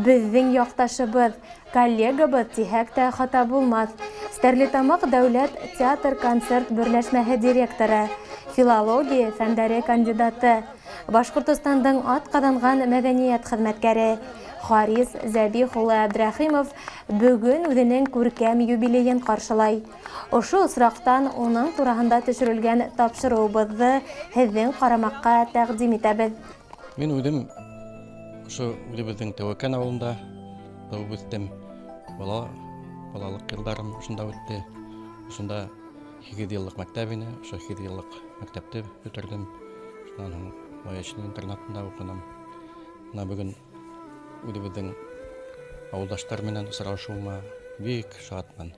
Безнең якташыбыз, коллегабыз тиһәк тә хата булмас. Стәрлетамак дәүләт театр-концерт берләшмәһе директоры, филология фәннәре кандидаты, Башкортостандың атказанган мәдәният хезмәткәре Харис Зәбих улы Абдрахимов бүген үзенең күркәм юбилеен каршылай. Ошо осрактан уның турында төшерелгән тапшыруыбызны һезнең карамакка тәкъдим итәбез. Мин үдем ошо үзебезнең Тәвәкән авылында туып үстем. Балалык елдарым шунда үтте. Шунда 2 еллык мәктәбенә, ошо 2 еллык мәктәпте бетердем. Шуннан Маячный интернатында укыдым. Менә бүген үзебезнең авылдаштар менән очрашуыма бик шатмын.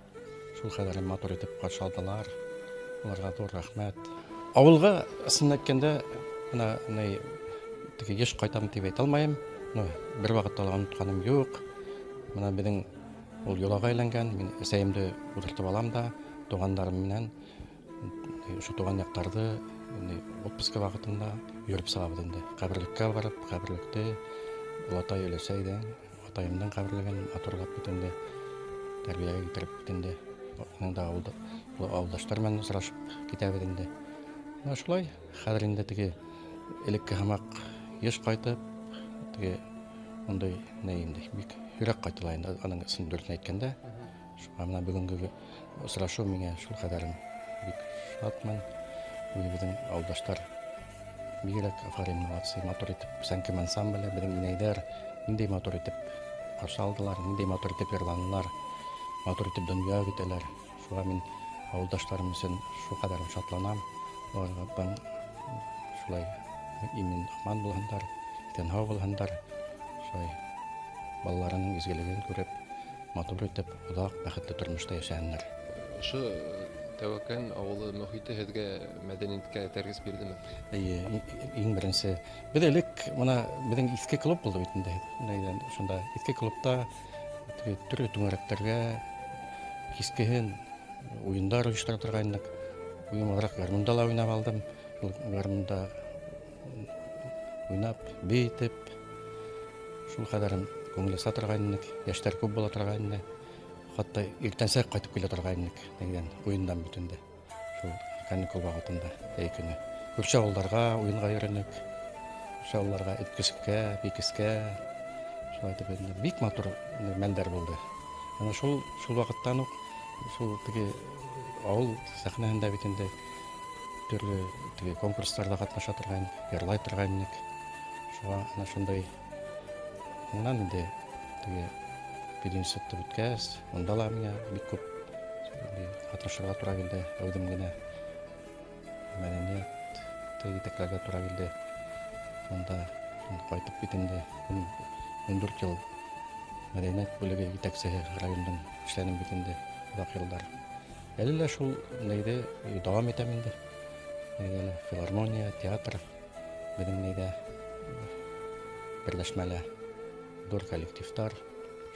Шул кадәр матур итеп каршы алдылар. Аларга зур рәхмәт. Авылга исемне әйткәндә, менә теге еш кайтам дип әйтә алмыйм. Бер вакытта онытканым юк. Менә безнең ул юлага әйләнгән. Мин әсәемне утыртып алам да, туганнарым менән ошо туган яктарды отпуска вакытында йөреп сабыз инде. Каберлеккә барып, каберлекте Улатай өләсәйдән, атайымның каберлеген матурлап битенде, тәрбиягә китереп битенде. Монда авылдаштар менән очрашып китәбез инде. Шулай, хәзер инде теге элекке һамак еш кайтып, теге мондай инде бик йөрәк кайтыла инде, аның исен дөресен әйткәндә. Шуңа менә бүгенге очрашу миңа шул кадәр бик шатмын. Безнең авылдаштар бигрәк афарин молодцы, матур итеп, сәнкем ансамбле, безнең инәйләр нинди матур итеп каршы алдылар, нинди матур итеп йырланылар, матур итеп дөнья үтәләр. Шуңа мин авылдаштарым өчен шулкадәр шатланам. Аларга шулай имин аман булгандар, тынһау булгандар. Шулай балаларының изгелеген күреп, матур итеп, узак бәхетле тормышта яшәгәннәр. Ошо Тәвәкән авылы мөхите һезгә мәдәниятка тәргиз бирдеме? Иң беренче, без элек моны безнең иске клуб булды бит инде. Шунда иске клубта төрле түңәрәкләргә кискеһен уендар оештыра торганлык. Уеннарга гармунда ла уйнап алдым. Гармунда уйнап, бейтеп, шул кадәр күңеле сатырганлык, яшьтәр күп була торганлык. Хатта иртәнсәк кайтып килә торганлык дигән уендан бүтәндә. Шул каникул вакытында көне. Күрше авылларга уенга йөренек. Күрше авылларга эткескә, бикескә, шулай дип бик матур мәлдәр булды. Ана шул вакыттан ук шул теге авыл сәхнәһендә битендә төрле теге конкурсларда катнаша торган, йырлай торганлык. Шуңа ана шундай моннан инде теге пединститутта үткәс, монда ла миңа бик күп катнашырга тура килде. Үзем генә мәдәният тегитекләргә тура килде. Монда кайтып битенде 14 ел мәдәният бүлеге җитәкчесе районның эшләнеп битенде узак еллар. Әле лә шул нәйдә дәвам итәм инде. Филармония, театр безнең нәйдә берләшмәләр, зур коллективтар.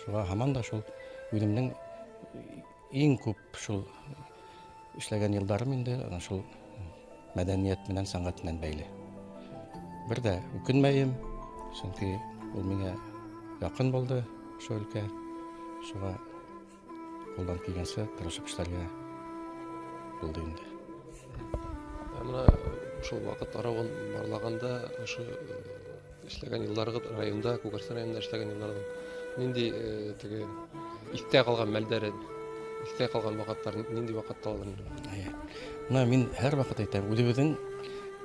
Шуңа һаман да шул үземнең иң күп шул эшләгән елдарым инде ана шул мәдәният менән сәнгать белән бәйле. Бер дә үкенмәйм, чөнки ул миңа якын булды шул өлкә. Шуңа кулдан килгәнчә тырышып эшләргә булды инде. Менә шул вакыт аравын барлаганда, ошо эшләгән елларыгыз районда, Күгәрсен районында эшләгән еллардан нинди теге истә калган мәлдәре, истә калган вакытлар нинди вакытталар? Менә мин һәр вакыт әйтәм, үзебезнең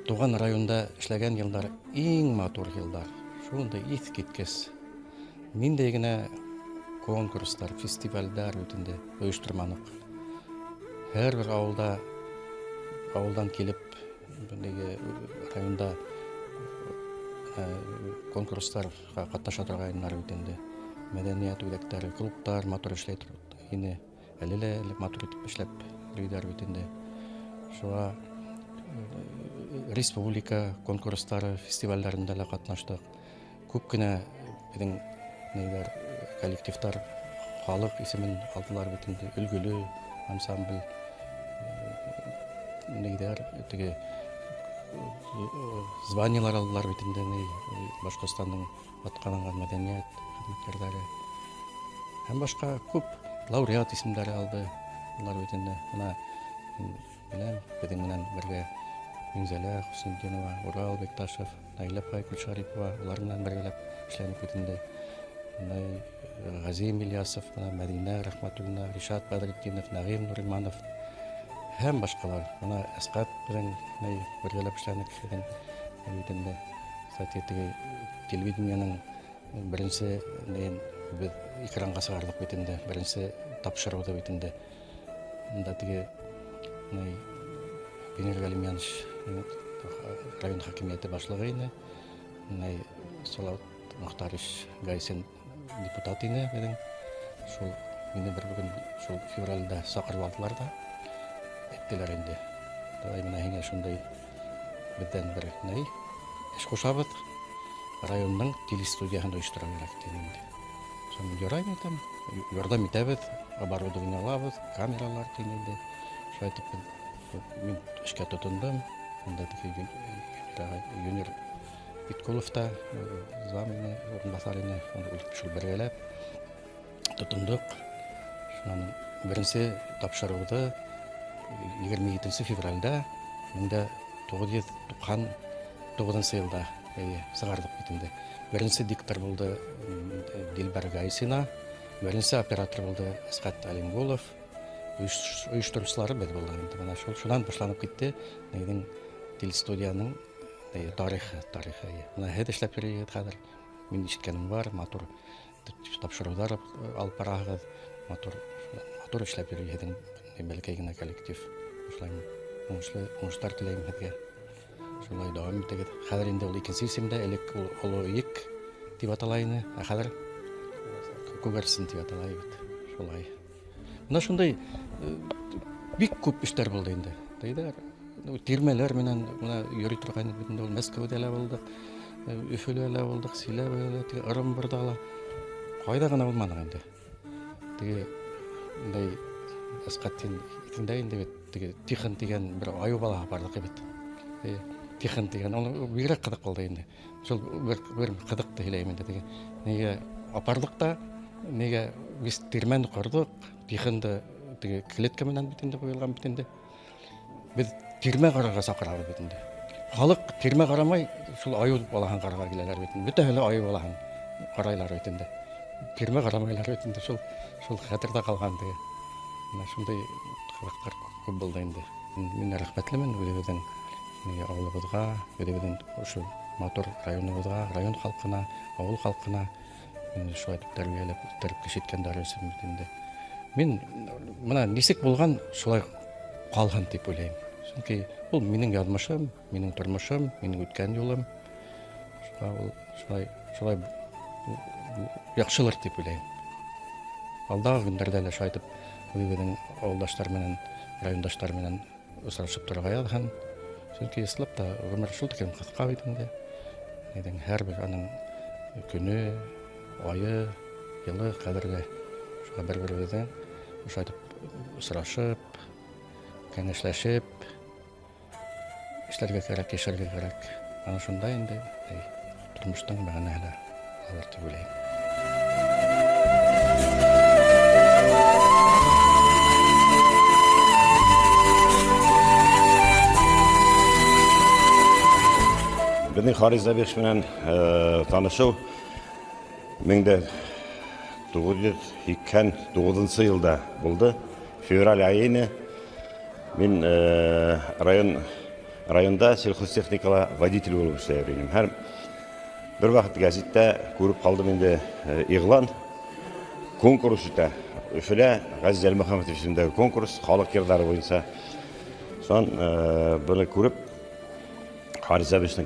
туган районда эшләгән еллар иң матур еллар. Шунда ис киткес. Нинди генә конкурслар, фестивальләр үтенде, оештырманык. Һәр бер авылдан килеп, бендәге районда конкурсларга катнаша торганнар үтенде. Мәдәният үзәкләре, клублар матур эшләй торды. Әле лә матур итеп эшләп йөриләр үтенде. Шуңа республика конкурслары, фестивальләрендә ла катнаштык. Күп кенә безнең коллективтар халык исемен алдылар битенде. Өлгөле ансамбль теге званиялар алдылар бит инде Башкортостандың аткананган мәдәният хезмәткәрләре һәм башка күп лауреат исемдәре алды. Улар бит инде менә безнең менән бергә Минзәлә Хөснетдинова, Урал Бекташев, Наилә Кулшарипова, улар белән бергәләп эшләнеп бит инде. Газим Ильясов, Мәдинә Рәхмәтуллина, Ришат Бәдретдинов, Нагыйм Нуриманов һәм башкалар. Менә Әсгать белән бергәләп эшләнек бит инде. Кстати, телевидениеның беренче без экранга чыгардык бит инде. Беренче тапшырылды бит инде. Монда Бенер Галимьянович район хакимияте башлыгы иде. Салават Мохтарович Гайсен депутат иде безнең. Шул мине бер бүген шул февральдә сакырып алдылар да әйттеләр инде. Давай менә һиңа шундай бездән бер эш кушабыз. Районның телестудияһын оештыра кирәк диде инде. Шуны ярай әйтәм, ярдәм итәбез, оборудование алабыз, камералар тиңде. Шулай итеп мин эшкә тотындым. Монда Юнир Питкулов та замны урынбасарыны шул бергәләп тотындык. Шуның беренче тапшырылды 27 февральдә 1999 елда сыгардык бит инде. Беренче диктор булды Дилбәр Гайсина, беренче оператор булды Әсгать Алимгулов. Оештыручылары без булды инде. Менә шуннан башланып китте. Нидән телестудияның тарихы. Менә һәр эшләп йөргән хәзер. Мин ишеткәнем бар, матур тапшырулар алып барагыз, матур эшләп йөргән бәлки генә коллектив. Шулай уңышлар теләйм һеҙгә. Шулай дәвам итегез. Хәзер инде ул икенче исемдә, элек ул Олоик дип атала иде, ә хәзер Күгәрсен дип атала бит. Шулай. Менә шундай бик күп эшләр булды инде. Тирмәләр менән йөри торган бит инде ул Мәскәүдә лә булдык, Өфөлә лә булдык, Силәбедә, Ырымбурда ла. Кайда гына булмадык инде. Инде Әсгатьтин икендә инде бит Тихон дигән бер аю бала барлык бит. Тихон дигән ул бигрәк кызык булды инде. Шул бер кызык тиләйм инде. Нигә апарлык та, нигә без тирмән кырдык, Тихонда клетка менән бит инде куелган бит инде. Без тирмә карарга сакырабыз бит инде. Халык тирмә карамай, шул аю балаһын карарга киләләр бит инде. Бөтәһе аю балаһын карайлар бит инде. Тирмә карамайлар бит инде. Шул хәтердә калган ди. Менә шундай кызыклар күп булды инде. Мин рәхмәтлемен үзебезнең авылыбызга, үзебезнең ошо матур районыбызга, район халкына, авыл халкына шулай тәрбияләп, кешеткәндәр өчен бит инде. Мин менә нисек булган, шулай калган дип уйлыйм. Чөнки ул минең язмышым, минең тормышым, минең үткән юлым. Шулай яхшылыр дип уйлыйм. Алдагы көндәрдә лә шайтып, үзебезнең авылдашлар менән, райондашлар менән очрашып торырга язган. Чөнки ислап та гомер шул тиклем кыска бит инде. Һәрбер аның көне, айы, елы кадерле. Шуңа бер-беребездән шайтып очрашып, кәңәшләшеп, эшләргә кирәк, яшәргә кирәк. Аны шунда инде тормыштың мәгънәле алыр дип уйлыйм. Безнең Харис Забеш менән танышыу 1989 елда булды. Февраль айыны мин районда сельхозтехникала водитель булып эшләйм. Һәр бер вакыт газетта күреп калдым инде игълан конкурс үтә. Өфөлә Газизәл Мөхәммәтов исемендәге конкурс халык йырдары буенча. Сон буны күреп Харис Забешнең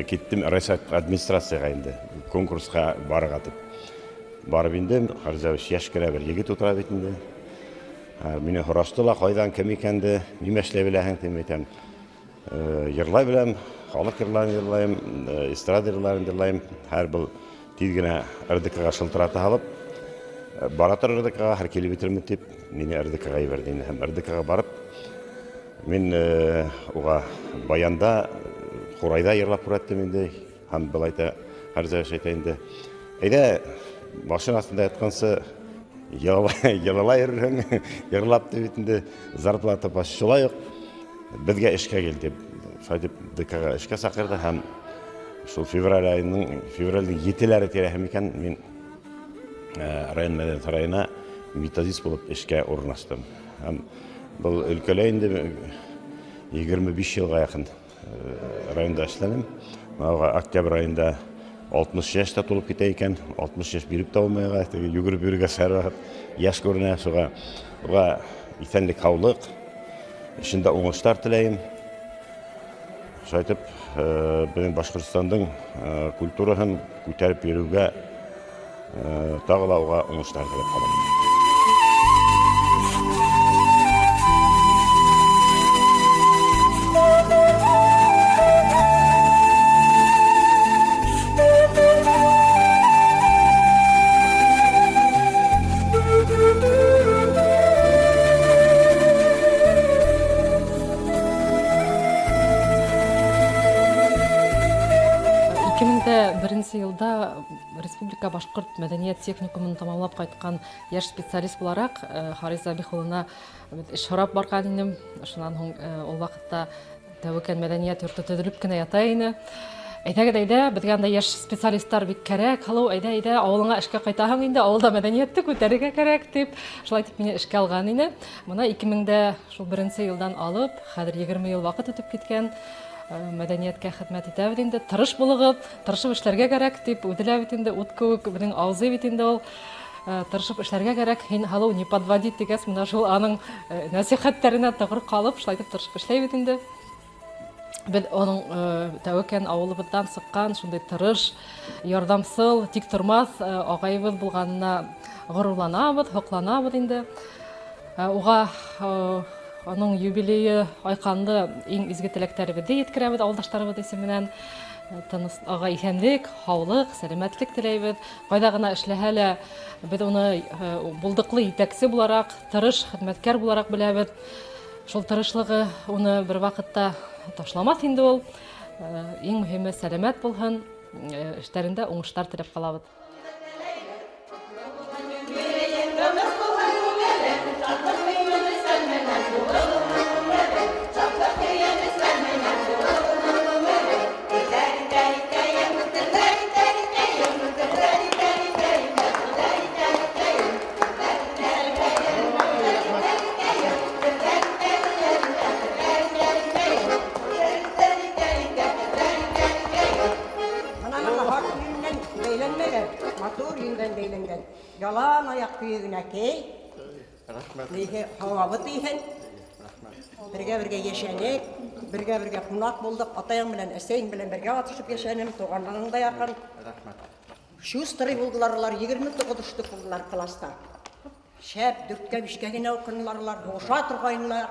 киттем Рәсәт администрацияга инде конкурска барырга дип. Барып индем, Харис Забеш яшькә бер егет утыра бит инде. Мине һораштылар, кайдан кем икәнде, нимә эшләп беләһең дип әйтәм. Йырлай беләм, халык йырлайм, эстрада йырлайм. Һәр бер тиз генә РДКга шылтырата алып, бара тор РДКга, һәр километрны дип, мине РДКга ибәрде инде. Һәм РДКга барып, мин уга баянда Құрайда ерлап күрәттім енді, һәм былайта қарза шайтайында. Әйдә, машин астында ятқансы, елала ерірің, ерлап дебетінде зарплата басшылай yok. Бізге ішке келді. Шайдып ДК-ға ішке сақырды, һәм шул февральдің етелері терәхім екен, мен район мәдән сарайына методист болып ішке орнаштым. Һәм бұл өлкөлейінде 25 жылға яқын районда эшләнем. Октябрь айында 60 яшта толып китә икән, 60 яшь биреп тә алмайга, йөгереп йөрергә сәрвәт, яшь күренә, шуга исәнлек, һаулык, эшендә уңышлар теләйм. Шайтып, безнең Башкортстандың культураһын күтәреп йөрүгә, тагылауга уңышлар теләп калам. Елда Республика Башкорт мәдәният техникумын тамамлап кайткан яшь специалист буларак Харис Забихулына эшрап барган идем. Шуннан һуң ул вакытта тәвәккәл мәдәният йорты төзелеп кенә ята иде. Әйтәгәдәйдә безгә анда яшь специалистлар бик кирәк. Халу әйдә авылыңа эшкә кайтаһың инде, авылда мәдәниятте күтәрергә кирәк дип, шулай дип мине эшкә алган иде. Моны 2000дә шул 1нче елдан алып, хәзер 20 ел вакыт үтеп киткән. Мәдәнияткә хезмәт итә бит инде, тырыш булыгып, тырышып эшләргә кирәк дип үдилә бит инде, ут кебек безнең авызы бит инде ул. Тырышып эшләргә кирәк, һин халу не подводить дигәс, менә шул аның нәсихәтләренә тагыр калып, шулай дип тырышып эшләй бит инде. Без аның тәвәккәл авылыбыздан сыккан шундый тырыш, ярдәмсыл, тик тормас агайыбыз булганына горурланабыз, хокланабыз инде. Уга аның юбилее айканды иң изге теләктәребезне yetkерәбез авылдашларыбыз исеменнән. Тыныс ага исәнлек, һаулык, сәламәтлек теләйбез. Кайда гына эшләһә лә без уны булдыклы итәкче буларак, тырыш хезмәткәр буларак беләбез. Шул тырышлыгы уны бер вакытта ташламас инде ул. Иң мөһиме сәламәт булһын, эшләрендә уңышлар теләп калабыз. Yalan ayak kuyuğuna key. Neyse havabı deyhen. Birge yaşanek, birge kunak bulduk. Atayın bilen, eseyin bilen birge atışıp yaşanem. Toğanlarında yakın. Şu stırı buldularlar, 29 buldular klasta. Şep, dörtke bişke yine okunlarlar, boşa turgayınlar.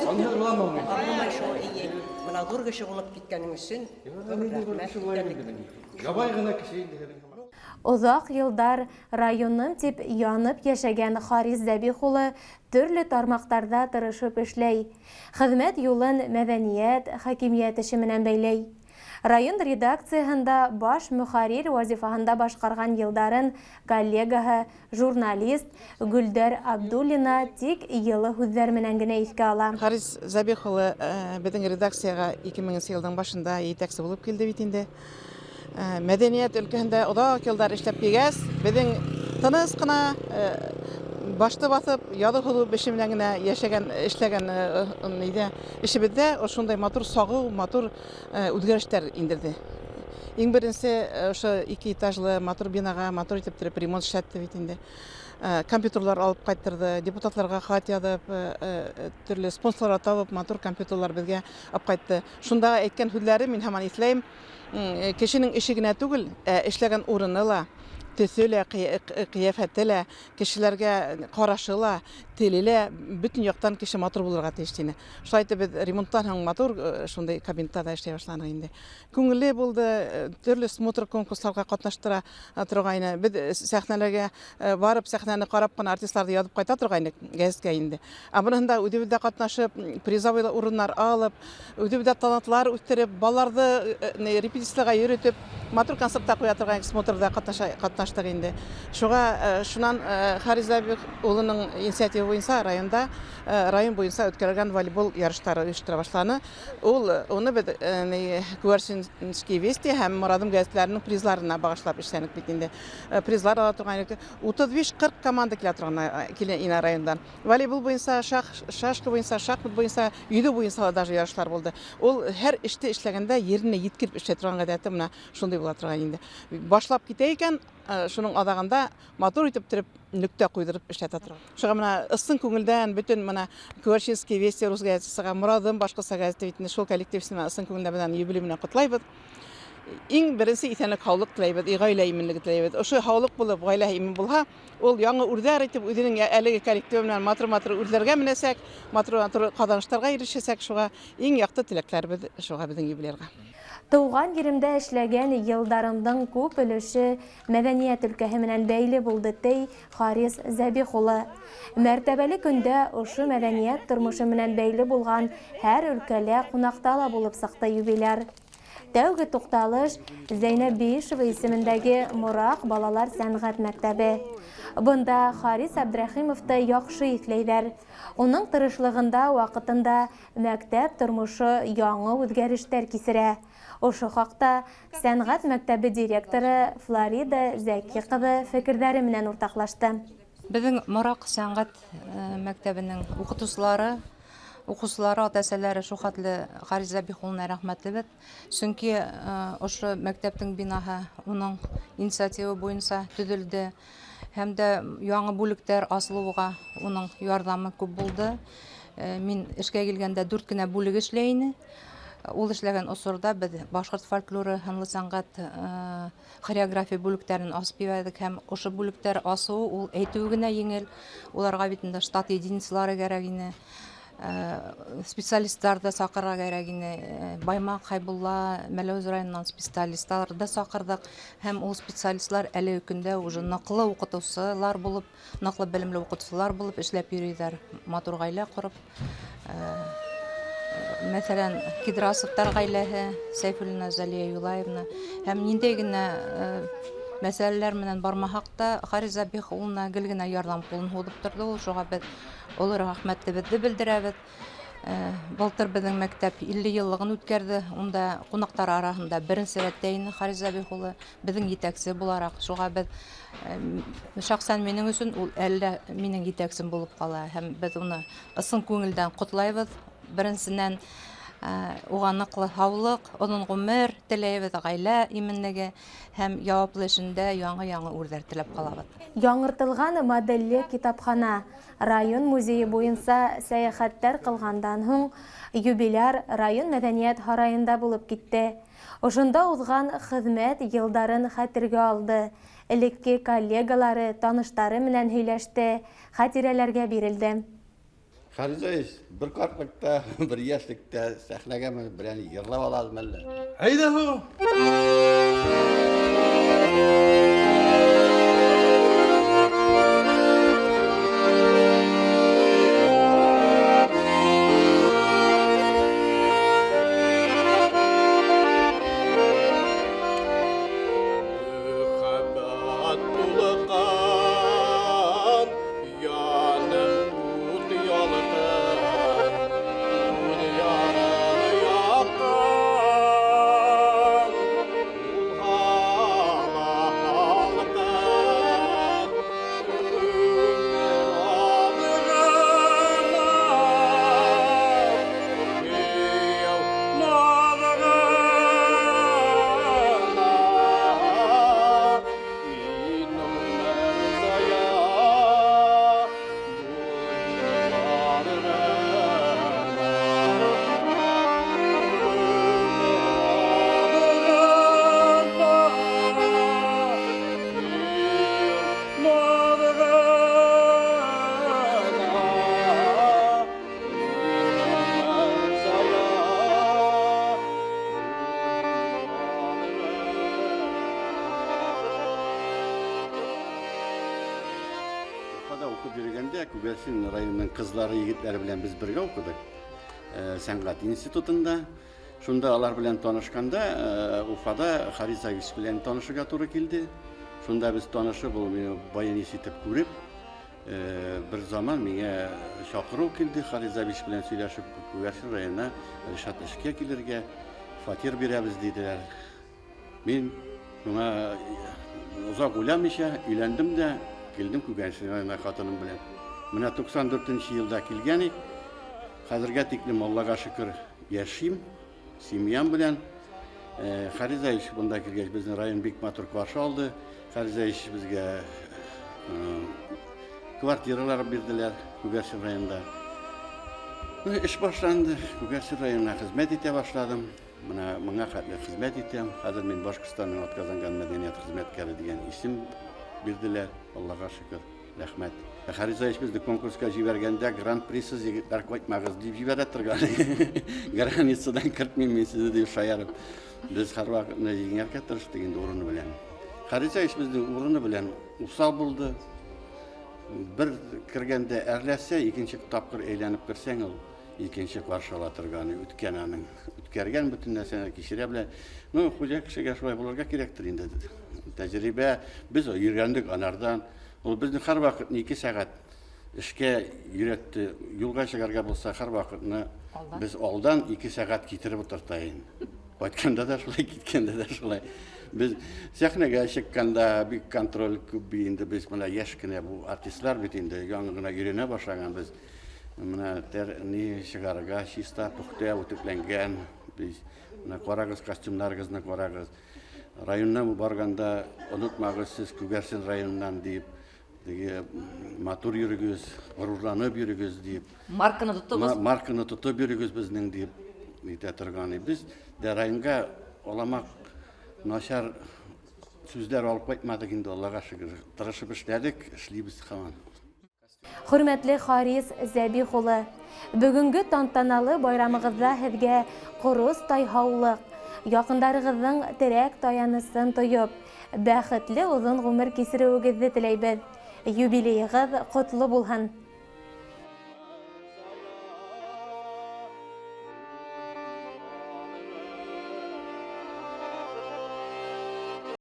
Anlamay şu iyi. Buna dur kişi olup gitkenin için. Озак елдар районным тип янып яшәгән Харис Зәбихулы төрле тармактарда тырышып эшләй. Хезмәт юлын мәдәният, хакимият эше менән бәйләй. Район редакциясында баш мөхәррир вазифаһында башкарган елдарын коллегаһы, журналист Гүлдәр Абдуллина тик йылы һүзләр менән генә искә ала. Харис Зәбихулы безнең редакциягә 2000 елның башында итәкче булып килде бит инде. Мәдәният өлкәһендә оҙаҡ йылдар эшләп килгәс, безнең тыныс кына башты баҫып, яҙы һулы эше менән генә эшләгән эшебеҙҙә ошондай матур сағыу, матур үҙгәрештәр индерҙе. Иң беренсе ошо 2 этажлы матур бинаға матур итеп ремонт эшләтте бит инде. Компьютерлар алып ҡайттырҙы, депутатларға хат яҙып, төрлө спонсорлар табып, матур компьютерлар беҙгә алып ҡайтты. Шунда әйткән һүҙҙәре мин һаман иҫләйем. Кешенең эше генә түгел, эшләгән урыны ла, төҫө лә, ҡиәфәте лә, кешеләргә ҡарашы ла, телеле бүтін яктан кеше матур булырга тиештине. Шулай итеп без ремонттан һәм матур шундай кабинетта эшләй башладык инде. Күңелле булды, төрле смотр конкурсларга катнаштыра торгайны. Без сәхнәләргә барып, сәхнәне карап кына артистларны язып кайта торгайны гәзиткә инде. Монда үдебездә катнашып, призовой урыннар алып, үдебездә талантлар үстереп, балаларны репетициягә йөртеп, матур концертта куя торган смотрда катнаштык инде. Шуга шунан Харис Забих улының инициатива буенча район буенча үткәрелгән волейбол ярышлары оештыра башланы. Уны без Куарсинский вести һәм Морадым гәзитләренең призларына багышлап эшләнек бит инде. Призлар ала торган 35-40 команда килә торган райондан. Волейбол буенча, шашка буенча, шахмат буенча, йөзү буенча даже ярышлар булды. Ул һәр эштә эшләгәндә yerine yetkirib эшләй торган гадәте менә шундый була торган инде. Башлап китә икән, шуның адагында матур итеп торып нүктә куйдырып эшләтә торган. Шуга менә ысын күңелдән бүтән менә Куарчинский вести рус газетасыга Морадым башка газета битне шул коллективсына ысын күңелдән белән юбилей менән котлайбыз. Иң беренче исәнлек хаулык теләйбез, гаилә иминлеге теләйбез. Ошо хаулык булып, гаилә имин булһа, ул яңа үрдәр итеп үзенең әлеге коллектив белән матур үрләргә менәсәк, матур каданышларга ирешәсәк, шуга иң якты теләкләрбез шуга безнең юбилейга. Туган еремдә эшләгән елдарымның күп өлеше мәдәният өлкәһе менән бәйле булды ти Харис Забих улы. Мәртәбәле көндә ошо мәдәният тормышы менән бәйле булган һәр өлкәлә кунакта булып сыкты юбиляр. Тәүге тукталыш Зәйнәп Биишева исемендәге Мурак балалар сәнгать мәктәбе. Бында Харис Абдрахимовты яхшы иҫләйҙәр. Уның тырышлығында ваҡытында мәктәп тормошы яңы үҙгәрештәр кисерә. Ошо хаҡта сәнғәт мәктәбе директоры Флорида Зәки ҡыҙы фекерҙәре менән уртаҡлашты. Беҙҙең Морак сәнғәт мәктәбенең уҡыусылары, ата-әсәләре шул хәтле Харис Забих улына рәхмәтлебеҙ. Сөнки ошо мәктәптең бинаһы уның инициатива буйынса төҙөлдө. Һәм дә яңы бүлектәр асылыуға уның ярҙамы күп булды. Мин эшкә килгәндә 4 кенә бүлек эшләй ине. Ул эшләгән осорда без башҡорт фольклоры, һынлы сәнғәт, хореография бүлектәрен асып ебәрҙек һәм ошо бүлектәр асыуы ул әйтеү генә еңел. Уларға бит инде штат единицалары кәрәк ине. Специалисттарҙы саҡырырға кәрәк ине. Баймаҡ, Хайбулла, Мәләүез районынан специалисттарҙы саҡырҙык һәм ул специалистлар әлеге көндә уже ныҡлы уҡытыусылар булып, ныҡлы белемле уҡытыусылар булып эшләп йөрөйҙәр. Матур ғаилә ҡороп. Мәҫәлән, Кидрасовтар ғаиләһе, Сәйфуллина Залия Юлаевна һәм ниндәй генә мәсьәләләр менән бармаһаҡ та Харис Забих улына гел генә ярҙам ҡулын һуҙып торҙо. Ул шуға беҙ оло рәхмәтебеҙҙе белдерәбеҙ. Былтыр беҙҙең мәктәп 50 йыллығын үткәрҙе. Унда ҡунаҡтар араһында беренсе рәттә ине Харис Забих улы беҙҙең етәксе булараҡ. Шуға беҙ шәхсән минең өсөн ул әллә минең етәксем булып ҡала һәм беҙ уны ысын күңелдән ҡотлайбыҙ. Беренсенән уға ныҡлы һаулыҡ, оҙон ғүмер теләйбеҙ, ғаилә именлеге һәм яуаплы эшендә яңы үрҙәр теләп ҡалабыҙ. Яңыртылған моделле китапхана район музейы буйынса сәйәхәттәр ҡылғандан һуң юбиляр район мәҙәниәт һарайында булып китте. Ошонда уҙған хеҙмәт йылдарын хәтергә алды. Элекке коллегалары, таныштары менән һөйләште, хәтирәләргә бирелде. Харизович, bir kartlıkta, bir yaşlıkta sahnege mi bir yırlap alalım elle. Hayda hu! оқып жүргенде Күгәрсен районының қызлары, егетләре белән без бергә укыдык. Сәнгать институтында. Шунда алар белән танышканда, Уфада Харис Ильич белән танышырга туры килде. Шунда без танышып, ул мине баянис итеп күреп, bir zaman миңа чакыру килде, Харис Ильич белән сөйләшеп, Күгәрсен районына Ришат эшкә килергә, фатир бирәбез диделәр. Мин шуңа узак уйламыйча өйләндем дә, килдем Күгәрсен районына хатыным белән. Менә 94 елда килгән. Хәзергә тиклем Аллага шөкер яшим, семьям белән. Харис Ильич бунда килгәч, безнең район бик матур каршы алды. Харис Ильич безгә квартиралар бирделәр Күгәрсен районында. Эш башланды. Күгәрсен районына хезмәт итә башладым. Менә моңа хәтле хезмәт итәм. Хәзер мин Башкортстанның атказанган мәдәният хезмәткәре дигән исем бирделәр. Аллага шөкер. Рәхмәт. Харис Ильич безне конкурска җибәргәндә гран-присыз егетләр кайтмагыз дип җибәрә торган. Границадан кертмим мин сезне дип шаярып. Без һәрвакытны җиңәргә тырыштык инде урыны белән. Харис Ильич безнең урыны белән усал булды. Бер кергәндә әрләсә, икенче тапкыр әйләнеп керсәң, ул икенче каршы ала торган, үткән аның. Үткәргән бөтен нәрсәне кичерә белә. Ну, хуҗа кешегә шулай булырга кирәктер инде. Тәҗрибә без йөргәндек анардан. Ул безне һәрвакыт 2 сәгать эшкә йөрәтте. Юлга чыгарга булса, һәрвакытны без алдан 2 сәгать китереп утыртайын. Кайтканда да шулай, киткәндә дә шулай. Biz сәхнәгә чыкканда бик контроль күп инде, без менә яшь кенә бу артистлар бит инде яңа гына йөренә башлаган, без менә ни чыгарга чиста пөхтә үтекләнгән, без менә карагыз костюмнарыгызны карагыз. Районнан барганда онытмагыз сез Күгәрсен районыннан дип, диге матур йөрегез, горурланып йөрегез дип. Марканы тотыгыз. Марканы тотып йөрегез безнең дип әйтә торган. Без дә районга аламак начар сүзләр алып кайтмадык инде, Аллага шөкер. Тырышып эшләдек, эшлибез һаман. Хөрмәтле Харис Зәбих улы, бүгенге тантаналы байрамыгызда һезгә корус тайһаулык, якындарыгызның терәк таянысын тоеп, бәхетле узын гомер кисереүегезне теләйбез. Юбилейгыз котлы булһын.